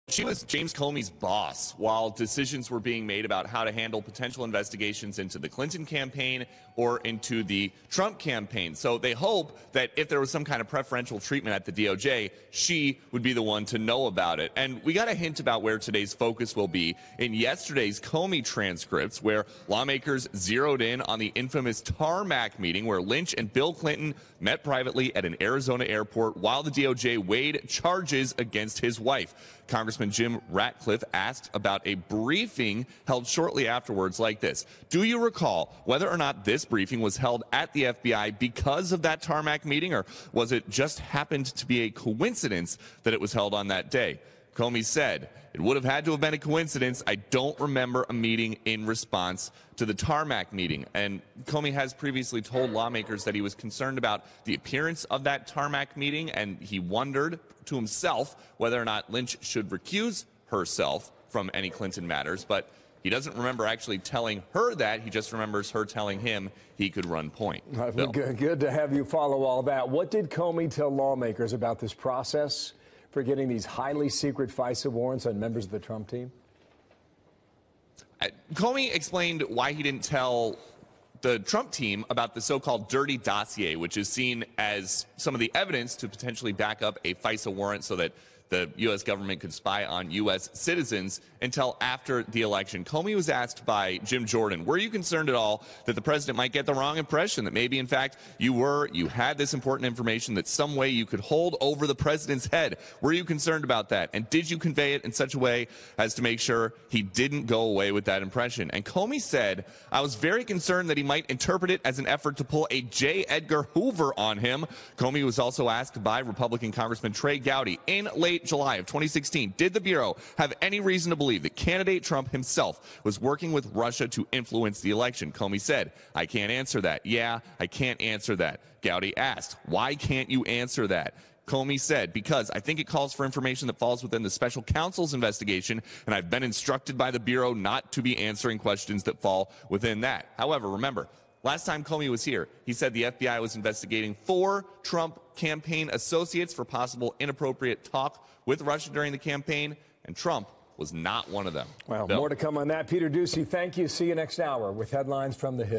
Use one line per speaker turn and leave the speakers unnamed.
She was James Comey's boss while decisions were being made about how to handle potential investigations into the Clinton campaign or into the Trump campaign. So they hope that if there was some kind of preferential treatment at the DOJ, she would be the one to know about it. And we got a hint about where today's focus will be in yesterday's Comey transcripts, where lawmakers zeroed in on the infamous tarmac meeting where Lynch and Bill Clinton met privately at an Arizona airport while the DOJ weighed charges against his wife. Congressman Jim Ratcliffe asked about a briefing held shortly afterwards like this. Do you recall whether or not this briefing was held at the FBI because of that tarmac meeting, or was it just happened to be a coincidence that it was held on that day? Comey said, it would have had to have been a coincidence. I don't remember a meeting in response to the tarmac meeting. And Comey has previously told lawmakers that he was concerned about the appearance of that tarmac meeting, and he wondered to himself whether or not Lynch should recuse herself from any Clinton matters. But he doesn't remember actually telling her that. He just remembers her telling him he could run point.
Good to have you follow all that. What did Comey tell lawmakers about this process for getting these highly secret FISA warrants on members of the Trump team?
Comey explained why he didn't tell the Trump team about the so-called dirty dossier, which is seen as some of the evidence to potentially back up a FISA warrant so that the U.S. government could spy on U.S. citizens until after the election. Comey was asked by Jim Jordan, were you concerned at all that the president might get the wrong impression, that maybe, in fact, you had this important information that some way you could hold over the president's head? Were you concerned about that? And did you convey it in such a way as to make sure he didn't go away with that impression? And Comey said, I was very concerned that he might interpret it as an effort to pull a J. Edgar Hoover on him. Comey was also asked by Republican Congressman Trey Gowdy in late July of 2016, did the Bureau have any reason to believe that candidate Trump himself was working with Russia to influence the election? Comey said, I can't answer that. Yeah, I can't answer that. Gowdy asked, why can't you answer that? Comey said, because I think it calls for information that falls within the special counsel's investigation, and I've been instructed by the Bureau not to be answering questions that fall within that. However, remember, last time Comey was here, he said the FBI was investigating 4 Trump campaign associates for possible inappropriate talk with Russia during the campaign, and Trump was not one of them.
Well, more to come on that. Peter Doocy, thank you. See you next hour with headlines from the Hill.